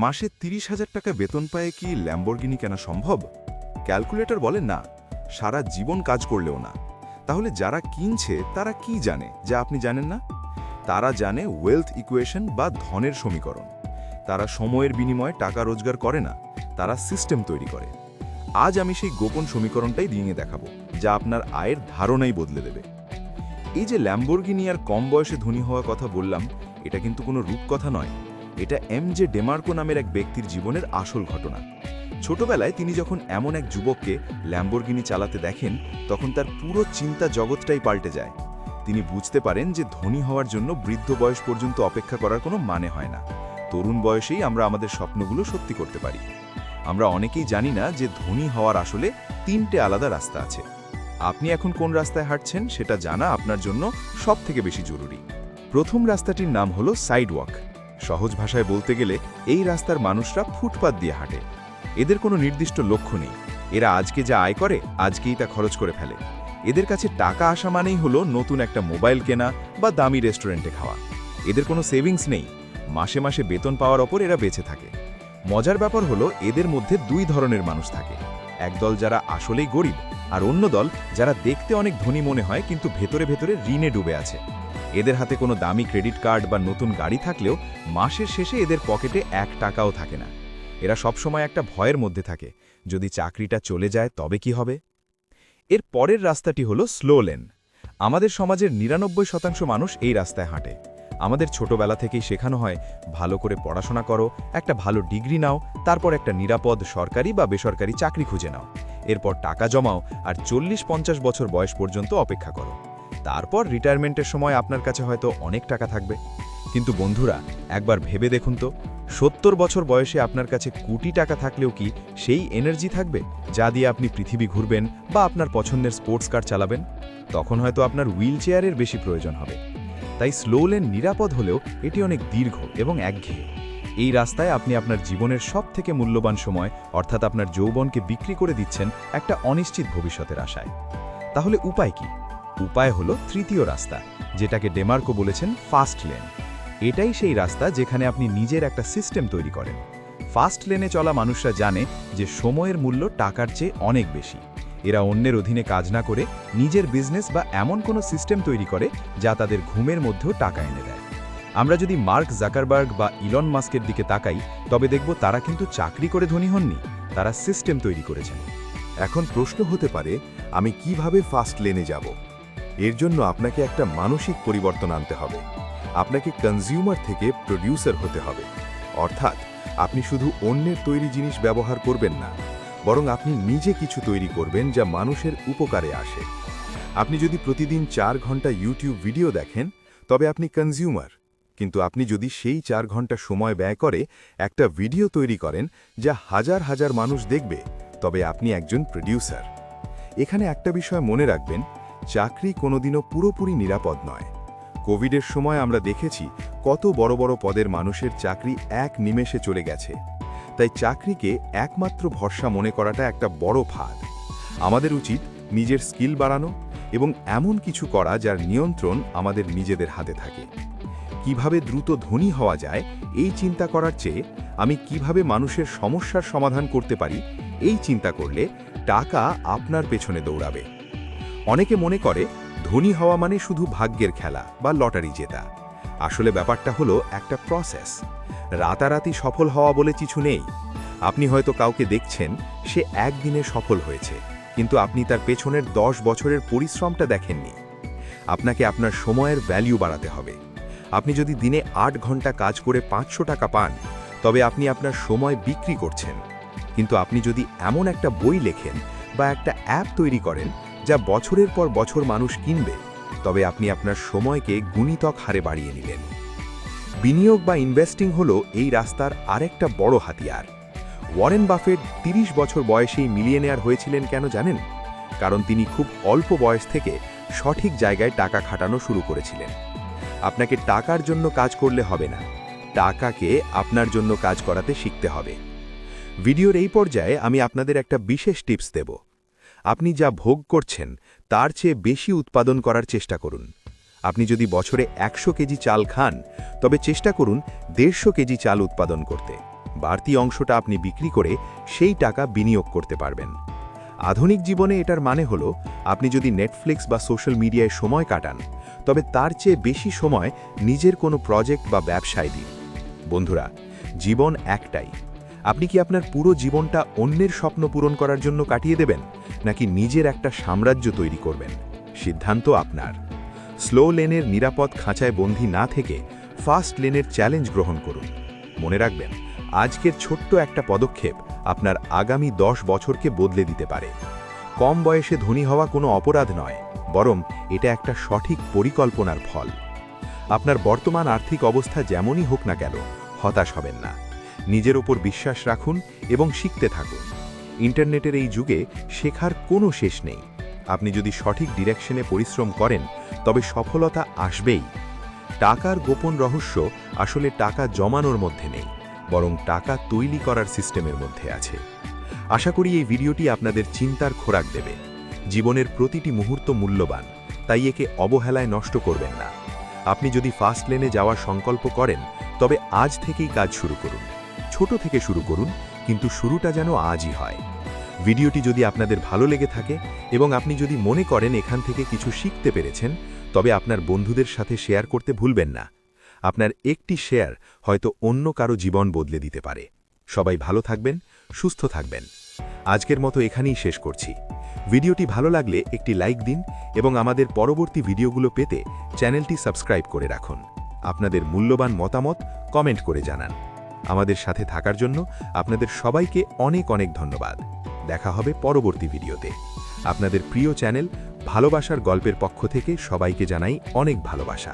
মাসে ৩০,০০০ টাকা বেতন পায়ে কি ল্যাম্বরগিনি কেনা সম্ভব? ক্যালকুলেটর বলে না, সারা জীবন কাজ করলেও না। তাহলে যারা কিনছে তারা কি জানে যা আপনি জানেন না? তারা জানে ওয়েলথ ইকুয়েশন বা ধনের সমীকরণ। তারা সময়ের বিনিময়ে টাকা রোজগার করে না, তারা সিস্টেম তৈরি করে। আজ আমি সেই গোপন সমীকরণটাই দিয়ে দেখাবো, যা আপনার আয়ের ধারণাই বদলে দেবে। এই যে ল্যাম্বরগিনি আর কম বয়সে ধনী হওয়ার কথা বললাম, এটা কিন্তু কোনো রূপকথা নয়। এটা এম.জে. ডেমার্কো নামের এক ব্যক্তির জীবনের আসল ঘটনা। ছোটবেলায় তিনি যখন এমন এক যুবককে ল্যাম্বরগিনি চালাতে দেখেন, তখন তার পুরো চিন্তা জগৎটাই পাল্টে যায়। তিনি বুঝতে পারেন যে ধনী হওয়ার জন্য বৃদ্ধ বয়স পর্যন্ত অপেক্ষা করার কোনো মানে হয় না। তরুণ বয়সেই আমরা আমাদের স্বপ্নগুলো সত্যি করতে পারি। আমরা অনেকেই জানি না যে ধনী হওয়ার আসলে 3টে আলাদা রাস্তা আছে। আপনি এখন কোন রাস্তায় হাঁটছেন সেটা জানা আপনার জন্য সবথেকে বেশি জরুরি। প্রথম রাস্তাটির নাম হলো সাইডওয়াক। সহজ ভাষায় বলতে গেলে এই রাস্তার মানুষরা ফুটপাত দিয়ে হাঁটে। এদের কোনো নির্দিষ্ট লক্ষ্য নেই। এরা আজকে যা আয় করে আজকেই তা খরচ করে ফেলে। এদের কাছে টাকা আসা মানেই হলো নতুন একটা মোবাইল কেনা বা দামি রেস্টুরেন্টে খাওয়া। এদের কোনো সেভিংস নেই। মাসে মাসে বেতন পাওয়ার ওপর এরা বেঁচে থাকে। মজার ব্যাপার হলো এদের মধ্যে 2 ধরনের মানুষ থাকে। একদল যারা আসলেই গরিব, আর অন্য দল যারা দেখতে অনেক ধনী মনে হয় কিন্তু ভেতরে ভেতরে ঋণে ডুবে আছে। এদের হাতে কোনো দামি ক্রেডিট কার্ড বা নতুন গাড়ি থাকলেও মাসের শেষে এদের পকেটে 1 টাকাও থাকে না। এরা সবসময় একটা ভয়ের মধ্যে থাকে, যদি চাকরিটা চলে যায় তবে কি হবে? এর পরের রাস্তাটি হলো স্লো লেন। আমাদের সমাজের ৯৯% মানুষ এই রাস্তায় হাঁটে। আমাদের ছোটবেলা থেকেই শেখানো হয়, ভালো করে পড়াশোনা করো, একটা ভালো ডিগ্রি নাও, তারপর একটা নিরাপদ সরকারি বা বেসরকারি চাকরি খুঁজে নাও, এরপর টাকা জমাও আর ৪০-৫০ বছর বয়স পর্যন্ত অপেক্ষা করো। তারপর রিটায়ারমেন্টের সময় আপনার কাছে হয়তো অনেক টাকা থাকবে। কিন্তু বন্ধুরা, একবার ভেবে দেখুন তো, ৭০ বছর বয়সে আপনার কাছে কোটি টাকা থাকলেও কি সেই এনার্জি থাকবে যা দিয়ে আপনি পৃথিবী ঘুরবেন বা আপনার পছন্দের স্পোর্টস কার চালাবেন? তখন হয়তো আপনার হুইল চেয়ারের বেশি প্রয়োজন হবে। তাই স্লো লেন নিরাপদ হলেও এটি অনেক দীর্ঘ এবং একঘেয়ে। এই রাস্তায় আপনি আপনার জীবনের সবথেকে মূল্যবান সময় অর্থাৎ আপনার যৌবনকে বিক্রি করে দিচ্ছেন একটা অনিশ্চিত ভবিষ্যতের আশায়। তাহলে উপায় কি? উপায় হলো তৃতীয় রাস্তা, যেটাকে ডেমার্কো বলেছেন ফাস্ট লেন। এটাই সেই রাস্তা যেখানে আপনি নিজের একটা সিস্টেম তৈরি করেন। ফাস্ট লেনে চলা মানুষরা জানে যে সময়ের মূল্য টাকার চেয়ে অনেক বেশি। এরা অন্যের অধীনে কাজ না করে নিজের বিজনেস বা এমন কোনো সিস্টেম তৈরি করে যা তাদের ঘুমের মধ্যেও টাকা এনে দেয়। আমরা যদি মার্ক জাকারবার্গ বা ইলন মাস্কের দিকে তাকাই, তবে দেখব তারা কিন্তু চাকরি করে ধনী হননি, তারা সিস্টেম তৈরি করেছেন। এখন প্রশ্ন হতে পারে, আমি কিভাবে ফাস্ট লেনে যাব? এর জন্য আপনাকে একটা মানসিক পরিবর্তন আনতে হবে। আপনাকে কনজিউমার থেকে প্রোডিউসার হতে হবে। অর্থাৎ আপনি শুধু অন্যের তৈরি জিনিস ব্যবহার করবেন না, বরং আপনি নিজে কিছু তৈরি করবেন যা মানুষের উপকারে আসে। আপনি যদি প্রতিদিন 4 ঘন্টা ইউটিউব ভিডিও দেখেন, তবে আপনি কনজিউমার। কিন্তু আপনি যদি সেই 4 ঘন্টা সময় ব্যয় করে একটা ভিডিও তৈরি করেন যা হাজার হাজার মানুষ দেখবে, তবে আপনি একজন প্রোডিউসার। এখানে একটা বিষয় মনে রাখবেন, চাকরি কোনোদিনও পুরোপুরি নিরাপদ নয়। কোভিডের সময় আমরা দেখেছি কত বড় বড় পদের মানুষের চাকরি এক নিমেষে চলে গেছে। তাই চাকরিকে একমাত্র ভরসা মনে করাটা একটা বড় ফাঁদ। আমাদের উচিত নিজের স্কিল বাড়ানো এবং এমন কিছু করা যার নিয়ন্ত্রণ আমাদের নিজেদের হাতে থাকে। কিভাবে দ্রুত ধনী হওয়া যায় এই চিন্তা করার চেয়ে আমি কিভাবে মানুষের সমস্যার সমাধান করতে পারি এই চিন্তা করলে টাকা আপনার পেছনে দৌড়াবে। অনেকে মনে করে ধনী হওয়া মানে শুধু ভাগ্যের খেলা বা লটারি জেতা। আসলে ব্যাপারটা হলো একটা প্রসেস। রাতারাতি সফল হওয়া বলে কিছু নেই। আপনি হয়তো কাউকে দেখছেন, সে একদিনে সফল হয়েছে, কিন্তু আপনি তার পেছনের 10 বছরের পরিশ্রমটা দেখেননি। আপনাকে আপনার সময়ের ভ্যালু বাড়াতে হবে। আপনি যদি দিনে 8 ঘন্টা কাজ করে 500 টাকা পান, তবে আপনি আপনার সময় বিক্রি করছেন। কিন্তু আপনি যদি এমন একটা বই লেখেন বা একটা অ্যাপ তৈরি করেন যা বছরের পর বছর মানুষ কিনবে, তবে আপনি আপনার সময়কে গুণিতক হারে বাড়িয়ে নিলেন। বিনিয়োগ বা ইনভেস্টিং হলো এই রাস্তার আরেকটা বড় হাতিয়ার। ওয়ারেন বাফেট 30 বছর বয়সেই মিলিয়নেয়ার হয়েছিলেন কেন জানেন? কারণ তিনি খুব অল্প বয়স থেকে সঠিক জায়গায় টাকা খাটানো শুরু করেছিলেন। আপনাকে টাকার জন্য কাজ করলে হবে না, টাকাকে আপনার জন্য কাজ করাতে শিখতে হবে। ভিডিওর এই পর্যায়ে আমি আপনাদের একটা বিশেষ টিপস দেব। আপনি যা ভোগ করছেন তার চেয়ে বেশি উৎপাদন করার চেষ্টা করুন। আপনি যদি বছরে 100 কেজি চাল খান, তবে চেষ্টা করুন 150 কেজি চাল উৎপাদন করতে। বাড়তি অংশটা আপনি বিক্রি করে সেই টাকা বিনিয়োগ করতে পারবেন। আধুনিক জীবনে এটার মানে হলো আপনি যদি নেটফ্লিক্স বা সোশ্যাল মিডিয়ায় সময় কাটান, তবে তার চেয়ে বেশি সময় নিজের কোনো প্রজেক্ট বা ব্যবসায় দিন। বন্ধুরা, জীবন একটাই। আপনি কি আপনার পুরো জীবনটা অন্যের স্বপ্ন পূরণ করার জন্য কাটিয়ে দেবেন, নাকি নিজের একটা সাম্রাজ্য তৈরি করবেন? সিদ্ধান্ত আপনার। স্লো লেনের নিরাপদ খাঁচায় বন্দী না থেকে ফাস্ট লেনের চ্যালেঞ্জ গ্রহণ করুন। মনে রাখবেন, আজকের ছোট্ট একটা পদক্ষেপ আপনার আগামী 10 বছরকে বদলে দিতে পারে। কম বয়সে ধনী হওয়া কোনো অপরাধ নয়, বরং এটা একটা সঠিক পরিকল্পনার ফল। আপনার বর্তমান আর্থিক অবস্থা যেমনই হোক না কেন, হতাশ হবেন না। নিজের ওপর বিশ্বাস রাখুন এবং শিখতে থাকুন। ইন্টারনেটের এই যুগে শেখার কোনো শেষ নেই। আপনি যদি সঠিক ডিরেকশনে পরিশ্রম করেন, তবে সফলতা আসবেই। টাকার গোপন রহস্য আসলে টাকা জমানোর মধ্যে নেই, বরং টাকা তৈরি করার সিস্টেমের মধ্যে আছে। আশা করি এই ভিডিওটি আপনাদের চিন্তার খোরাক দেবে। জীবনের প্রতিটি মুহূর্ত মূল্যবান, তাই একে অবহেলায় নষ্ট করবেন না। আপনি যদি ফাস্ট লেনে যাওয়ার সংকল্প করেন, তবে আজ থেকেই কাজ শুরু করুন। ছোট থেকে শুরু করুন, কিন্তু শুরুটা যেন আজই হয়। ভিডিওটি যদি আপনাদের ভালো লেগে থাকে এবং আপনি যদি মনে করেন এখান থেকে কিছু শিখতে পেরেছেন, তবে আপনার বন্ধুদের সাথে শেয়ার করতে ভুলবেন না। আপনার একটি শেয়ার হয়তো অন্য কারো জীবন বদলে দিতে পারে। সবাই ভালো থাকবেন, সুস্থ থাকবেন। আজকের মতো এখানেই শেষ করছি। ভিডিওটি ভালো লাগলে একটি লাইক দিন এবং আমাদের পরবর্তী ভিডিওগুলো পেতে চ্যানেলটি সাবস্ক্রাইব করে রাখুন। আপনাদের মূল্যবান মতামত কমেন্ট করে জানান। আমাদের সাথে থাকার জন্য আপনাদের সবাইকে অনেক অনেক ধন্যবাদ। দেখা হবে পরবর্তী ভিডিওতে। আপনাদের প্রিয় চ্যানেল ভালোবাসার গল্পের পক্ষ থেকে সবাইকে জানাই অনেক ভালোবাসা।